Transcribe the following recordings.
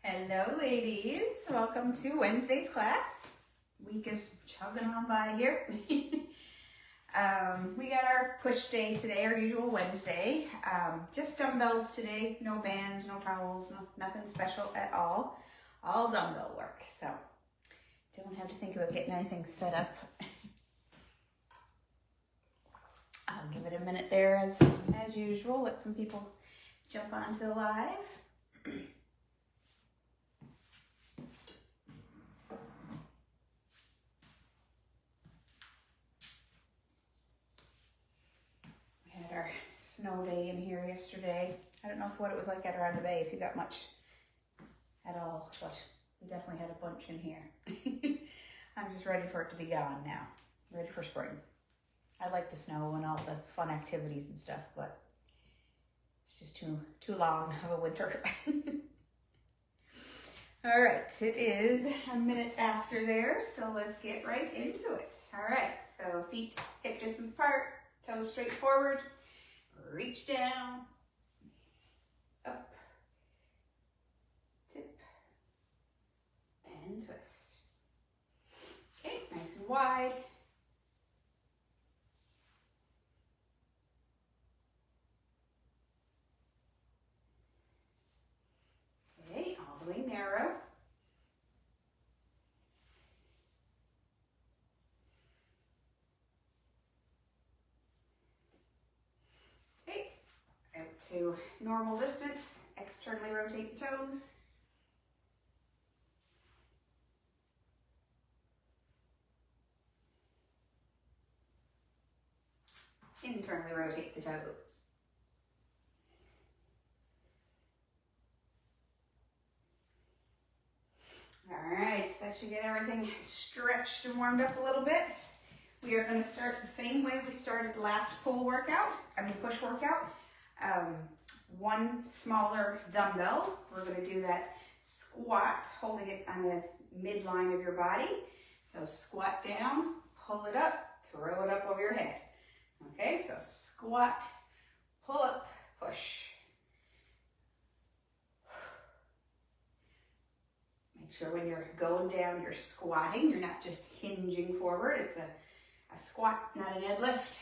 Hello ladies, welcome to Wednesday's class. Week is chugging on by here. We got our push day today, our usual Wednesday. Just dumbbells today, no bands, no towels, nothing special at all. All dumbbell work, so don't have to think about getting anything set up. I'll give it a minute there as usual, let some people jump onto the live. Our snow day in here yesterday. I don't know what it was like out around the bay, if you got much at all, but we definitely had a bunch in here. I'm just ready for it to be gone now. Ready for spring. I like the snow and all the fun activities and stuff, but it's just too long of a winter. All right, it is a minute after there, so let's get right into it. All right, so feet hip distance apart, toes straight forward. Reach down, up, tip, and twist. Okay, nice and wide. Okay, all the way narrow. Out to normal distance, externally rotate the toes. Internally rotate the toes. All right, so that should get everything stretched and warmed up a little bit. We are going to start the same way we started the last push workout. One smaller dumbbell. We're going to do that squat, holding it on the midline of your body. So squat down, pull it up, throw it up over your head. Okay, so squat, pull up, push. Make sure when you're going down, you're squatting. You're not just hinging forward. It's a squat, not a deadlift.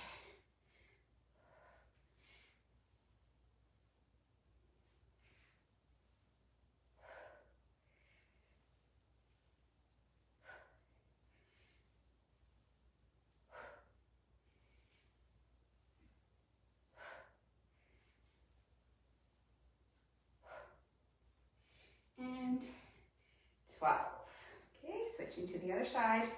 And 12. Okay, switching to the other side.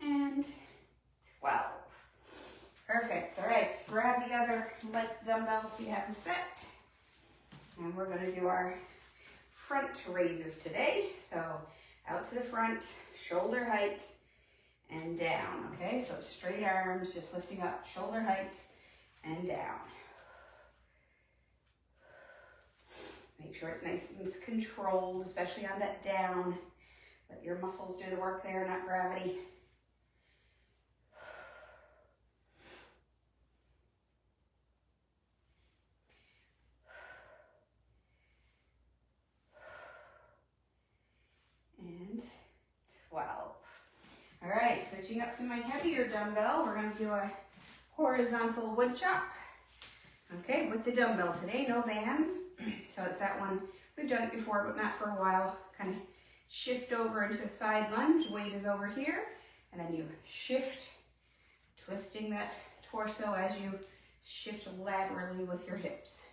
And 12. Perfect. All right, so grab the other light dumbbells you have set. And we're going to do our front raises today. So out to the front, shoulder height, and down. Okay, so straight arms, just lifting up, shoulder height, and down. Make sure it's nice and controlled, especially on that down. Let your muscles do the work there, not gravity. And 12. All right, switching up to my heavier dumbbell, we're going to do a horizontal wood chop. Okay, with the dumbbell today, no bands. So it's that one, we've done it before, but not for a while. Kind of shift over into a side lunge, weight is over here, and then you shift, twisting that torso as you shift laterally with your hips.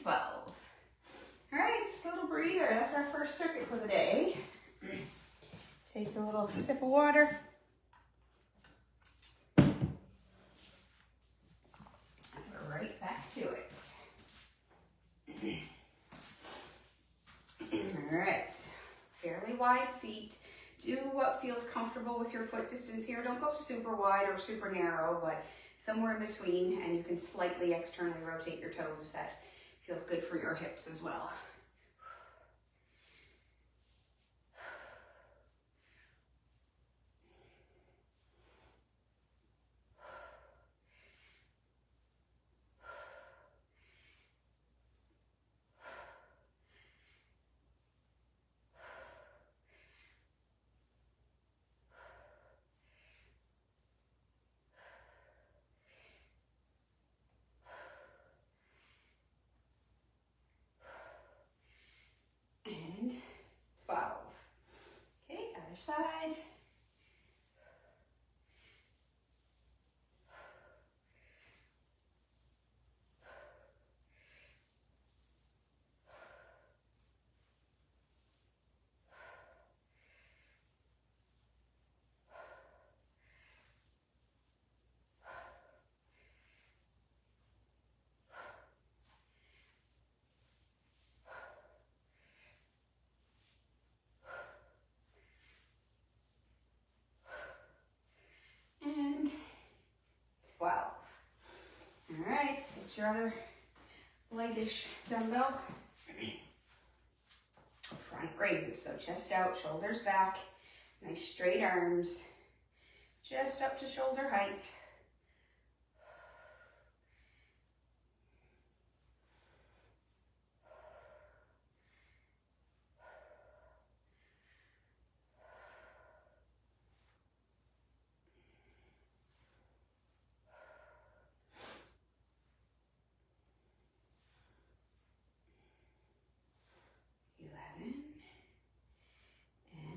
12. All right, just a little breather. That's our first circuit for the day. Take a little sip of water. We're right back to it. All right, fairly wide feet. Do what feels comfortable with your foot distance here. Don't go super wide or super narrow, but somewhere in between, and you can slightly externally rotate your toes if that feels good for your hips as well. And 12. Okay, other side. And 12. All right, get your other lightish dumbbell. Front raises, so chest out, shoulders back, nice straight arms, just up to shoulder height.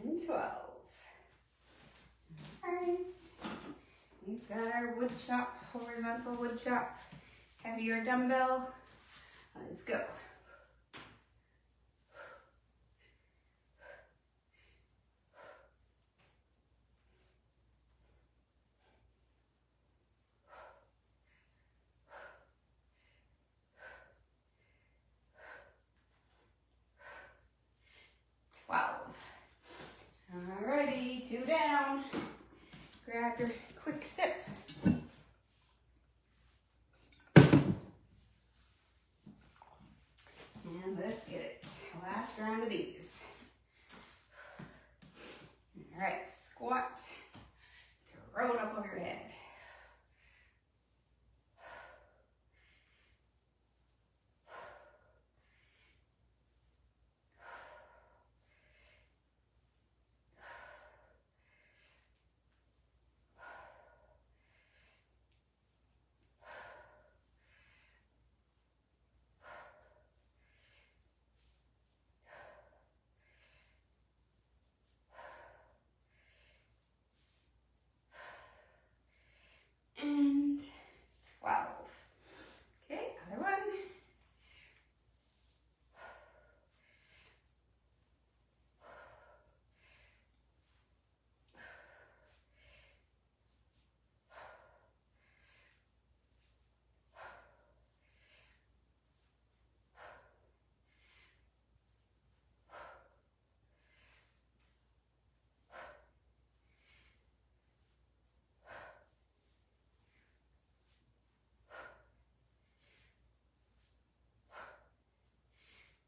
And 12. All right, we've got our wood chop, horizontal wood chop, heavier dumbbell. Let's go. Alrighty, 2 down. Grab your quick sip. And let's get it. Last round of these. Alright, squat. Throw it up over your head. And 12. Okay, other one.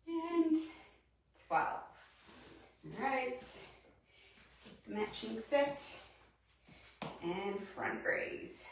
And 12. All right, the matching set and front raise.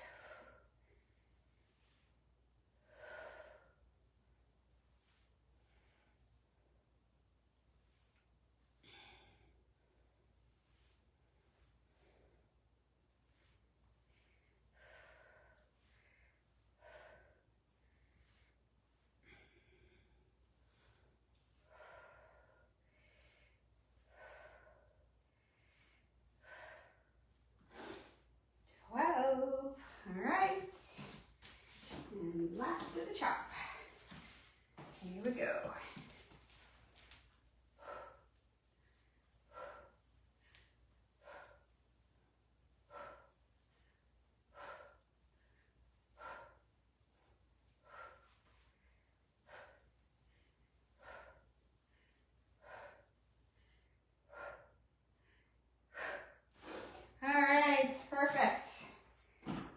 All right, and last with the chop. Here we go. All right, perfect.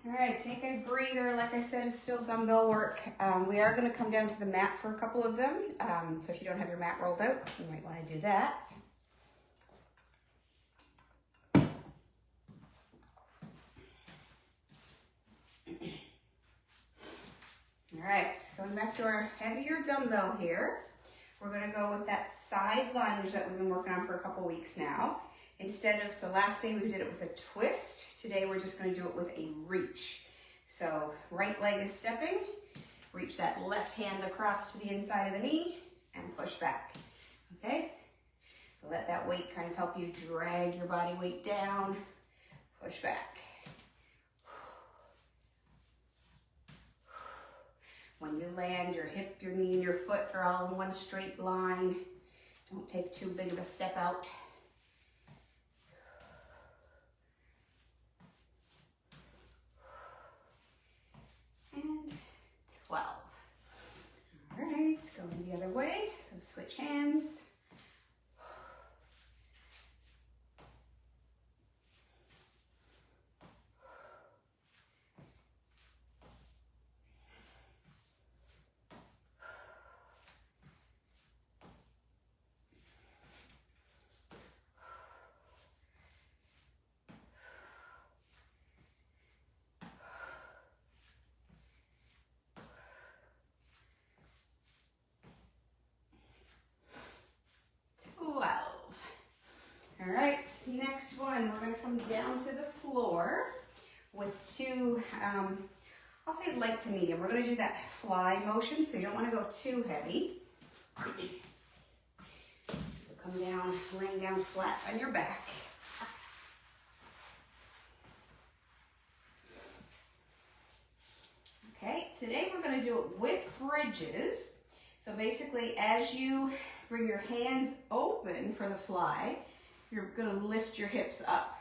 All right, take a breather. Like I said, it's still dumbbell work. We are going to come down to the mat for a couple of them. So if you don't have your mat rolled out, you might want to do that. All right, going back to our heavier dumbbell here. We're going to go with that side lunge that we've been working on for a couple weeks now. So last day we did it with a twist. Today we're just going to do it with a reach. So right leg is stepping, reach that left hand across to the inside of the knee and push back, okay? Let that weight kind of help you drag your body weight down, push back. When you land, your hip, your knee, and your foot are all in one straight line. Don't take too big of a step out. And 12. All right, going the other way. So switch hands. All right, next one, we're going to come down to the floor with two, I'll say light to medium. We're going to do that fly motion, so you don't want to go too heavy. So come down, laying down flat on your back. Okay, today we're going to do it with bridges. So basically, as you bring your hands open for the fly, you're going to lift your hips up,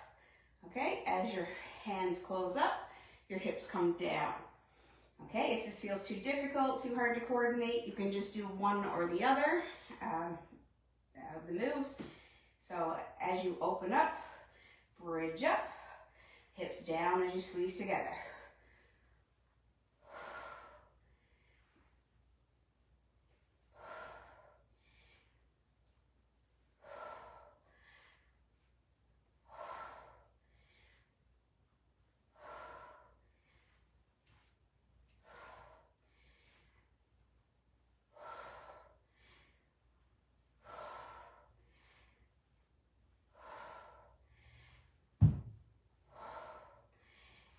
okay? As your hands close up, your hips come down, okay? If this feels too difficult, too hard to coordinate, you can just do one or the other of the moves. So as you open up, bridge up, hips down as you squeeze together.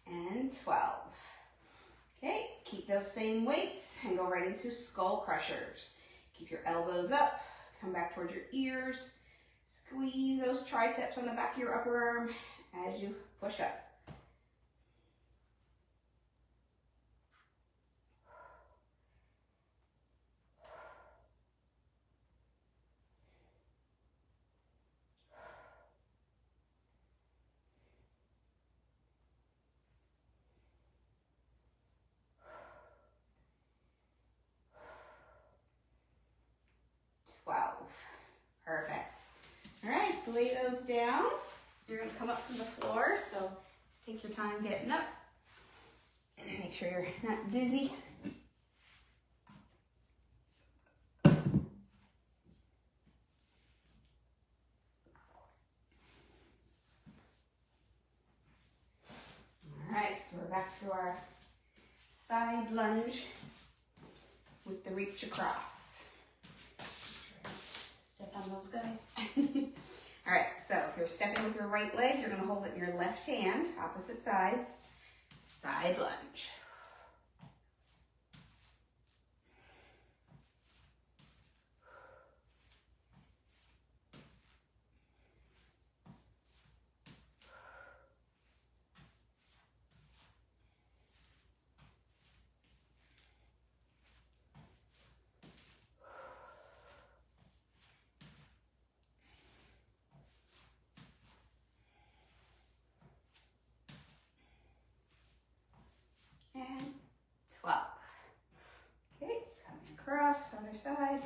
And 12. Okay, keep those same weights and go right into skull crushers. Keep your elbows up, come back towards your ears, squeeze those triceps on the back of your upper arm as you push up. Perfect. All right, so lay those down. You're going to come up from the floor, so just take your time getting up. And make sure you're not dizzy. All right, so we're back to our side lunge with the reach across. Step on those guys. All right, so if you're stepping with your right leg, you're going to hold it in your left hand, opposite sides, side lunge. across, other side.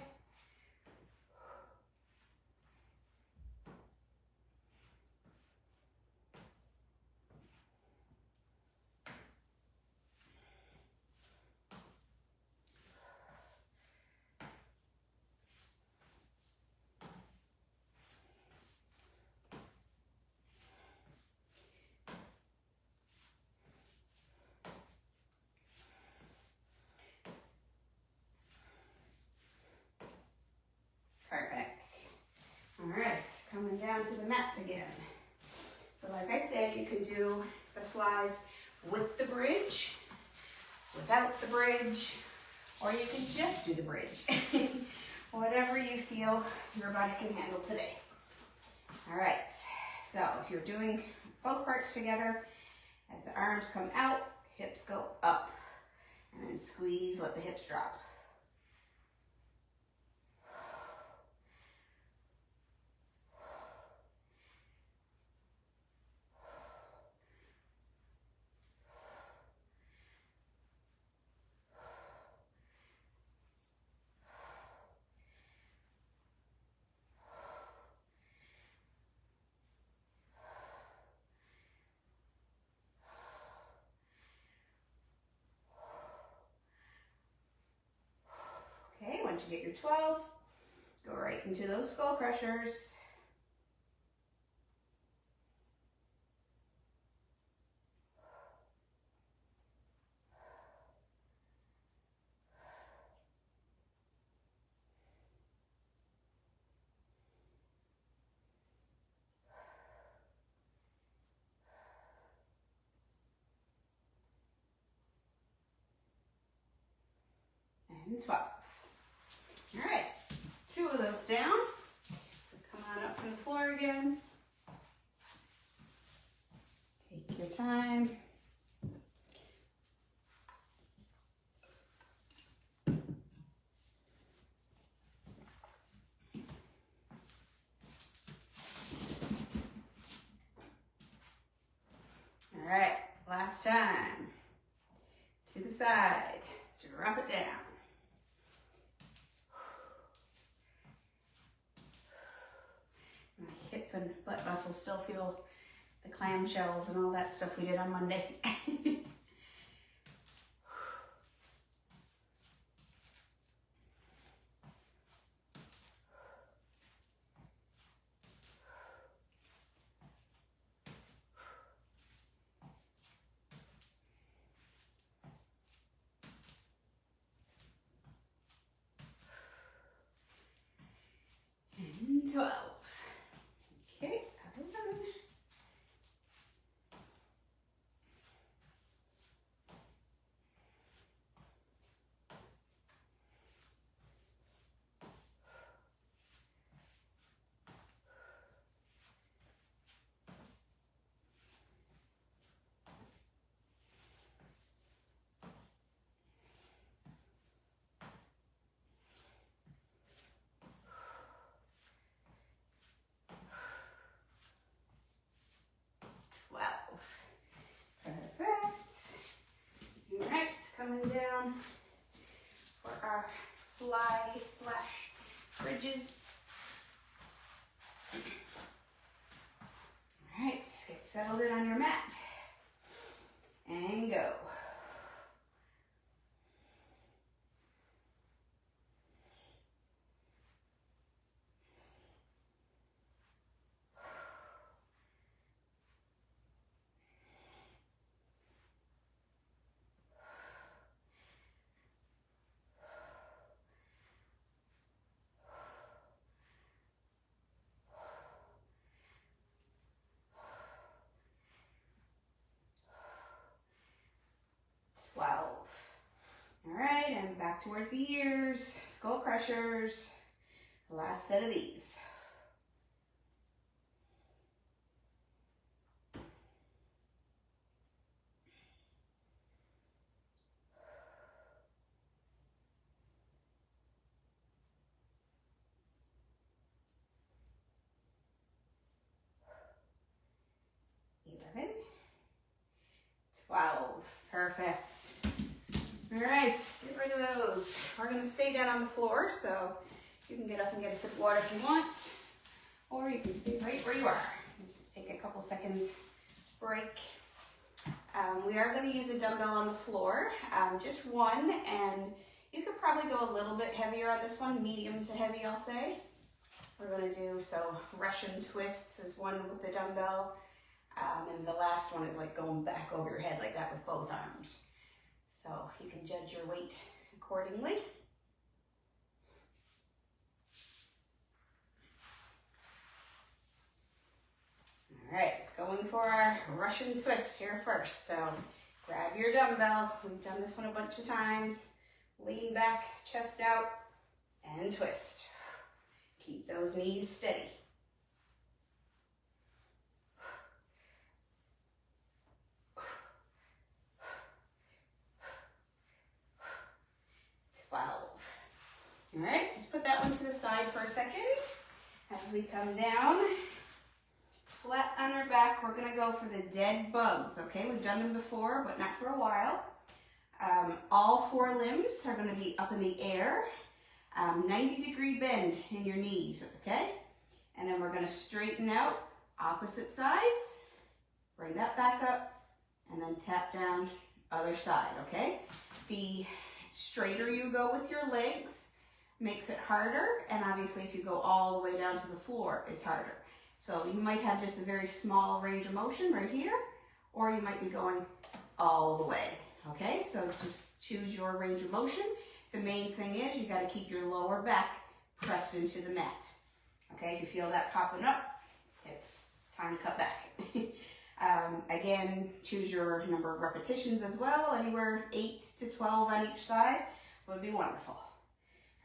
Perfect. All right, coming down to the mat again. So like I said, you can do the flies with the bridge, without the bridge, or you can just do the bridge. Whatever you feel your body can handle today. All right, so if you're doing both parts together, as the arms come out, hips go up, and then squeeze, let the hips drop. Okay, once you get your 12, go right into those skull crushers. And 12. All right, 2 of those down. Come on up from the floor again. Take your time. All right, last time. To the side, drop it down. My hip and butt muscles still feel the clamshells and all that stuff we did on Monday. And 12. Okay, other one. All right, coming down for our fly / bridges. All right, just get settled in on your mat and go. All right, and back towards the ears, skull crushers. Last set of these. Perfect. All right, get rid of those. We're gonna stay down on the floor, so you can get up and get a sip of water if you want, or you can stay right where you are. Just take a couple seconds break. We are going to use a dumbbell on the floor, just one, and you could probably go a little bit heavier on this one, medium to heavy, I'll say. We're going to do, so Russian twists is one with the dumbbell, and the last one is like going back over your head like that with both arms. So you can judge your weight accordingly. All right, let's go in for our Russian twist here first. So grab your dumbbell. We've done this one a bunch of times. Lean back, chest out, and twist. Keep those knees steady. 12. All right, just put that one to the side for a second. As we come down, flat on our back, we're gonna go for the dead bugs, okay? We've done them before, but not for a while. All 4 limbs are gonna be up in the air, 90-degree bend in your knees, okay? And then we're gonna straighten out opposite sides, bring that back up, and then tap down other side, okay? The straighter you go with your legs makes it harder, and obviously if you go all the way down to the floor, it's harder. So you might have just a very small range of motion right here, or you might be going all the way, okay? So just choose your range of motion. The main thing is you gotta keep your lower back pressed into the mat, okay? If you feel that popping up, it's time to cut back. Again, choose your number of repetitions as well. Anywhere 8 to 12 on each side would be wonderful.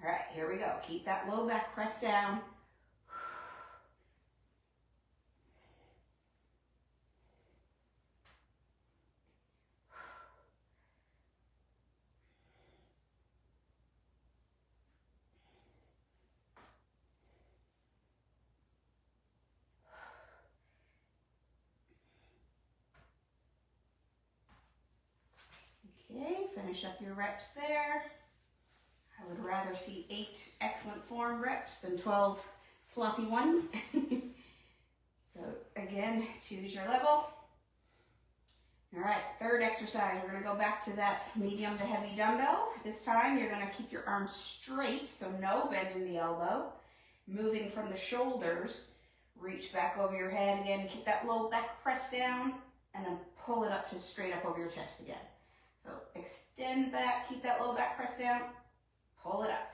All right, here we go. Keep that low back pressed down. Okay, finish up your reps there. I would rather see 8 excellent form reps than 12 floppy ones. So again, choose your level. All right, third exercise, we're gonna go back to that medium to heavy dumbbell. This time you're gonna keep your arms straight, so no bend in the elbow. Moving from the shoulders, reach back over your head again, keep that low back pressed down, and then pull it up to straight up over your chest again. So extend back, keep that low back pressed down, pull it up.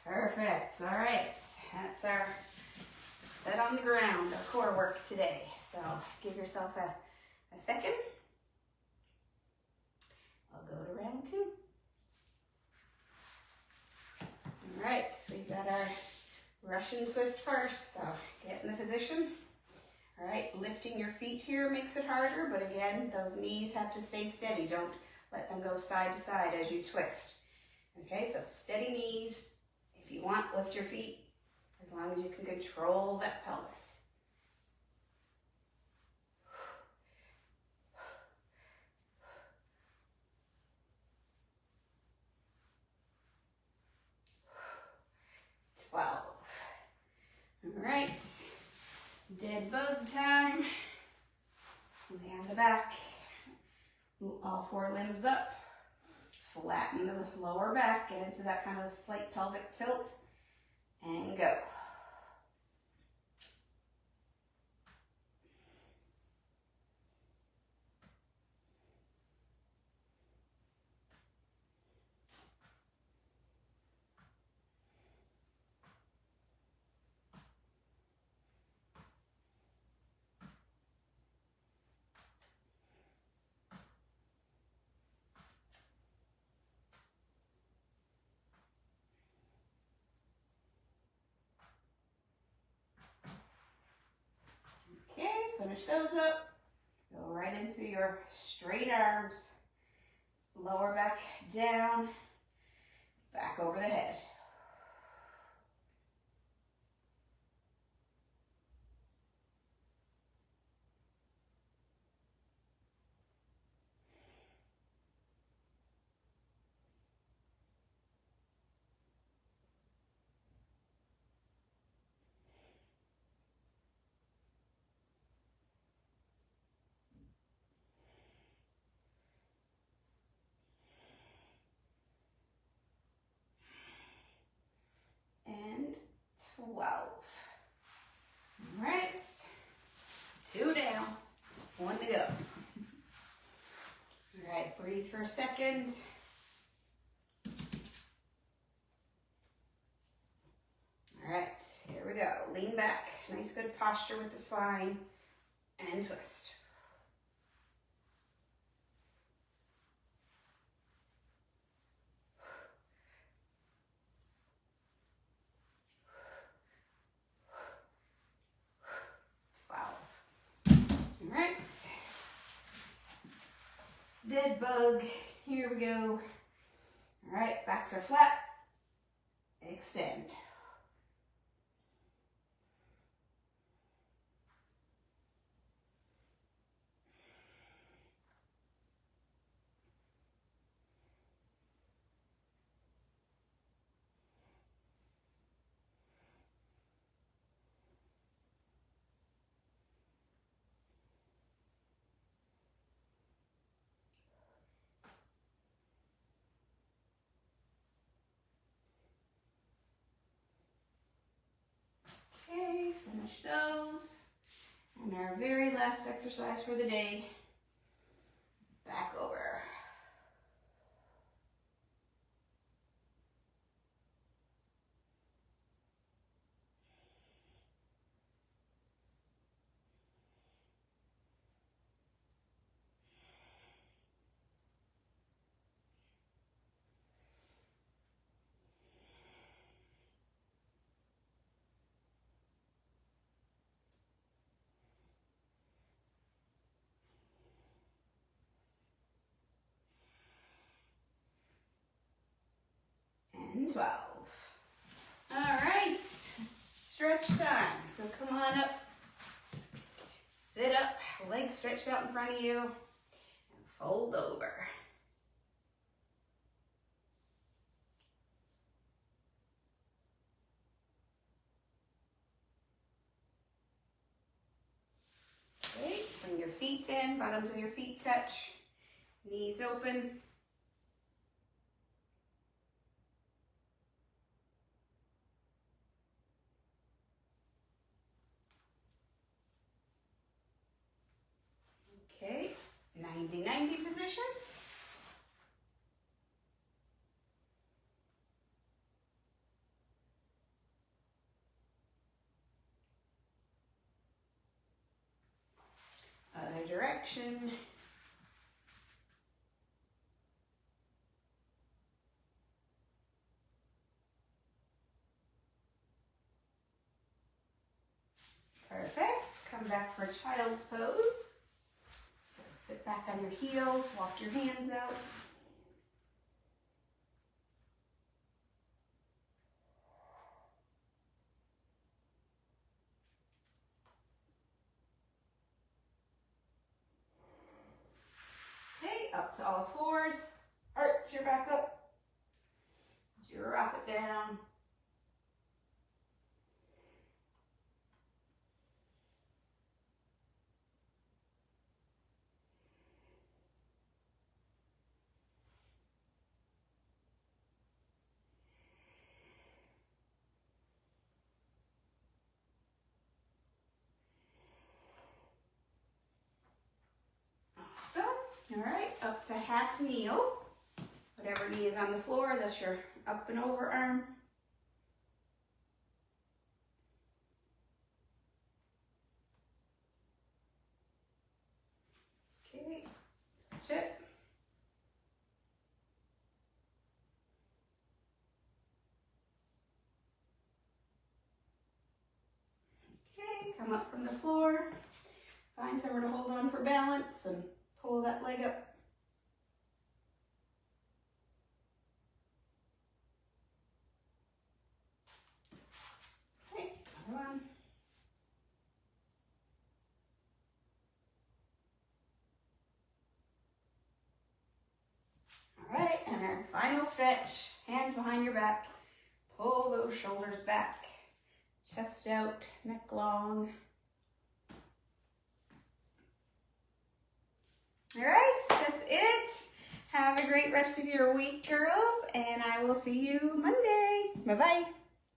Perfect. All right, that's our set on the ground, our core work today. So give yourself a second. I'll go to round 2. All right, so we've got our Russian twist first. So get in the position. All right, lifting your feet here makes it harder, but again, those knees have to stay steady. Don't let them go side to side as you twist. Okay, so steady knees. If you want, lift your feet as long as you can control that pelvis. All right, dead bug time. Lay on the back, move all 4 limbs up. Flatten the lower back, get into that kind of slight pelvic tilt, and go. finish those up. Go right into your straight arms. Lower back down, back over the head. And 12. All right, 2 down, 1 to go. All right, breathe for a second. All right, here we go. Lean back, nice good posture with the spine, and twist. All right, dead bug, here we go. All right, backs are flat, extend. Okay, finish those. And our very last exercise for the day, back over. And 12. All right, stretch time. So come on up, sit up, legs stretched out in front of you, and fold over. Okay, bring your feet in, bottoms of your feet touch, knees open. Okay, 90-90 position. Other direction. Perfect. Come back for child's pose. So sit back on your heels, walk your hands out. Okay, up to all fours. Arch your back up. Drop it down. Awesome. All right, up to half kneel. Whatever knee is on the floor, that's your up and over arm. Okay, switch it. Okay, come up from the floor. Find somewhere to hold on for balance and pull that leg up. Okay, another one. All right, and our final stretch, hands behind your back. Pull those shoulders back, chest out, neck long. All right, that's it. Have a great rest of your week, girls, and I will see you Monday. Bye-bye.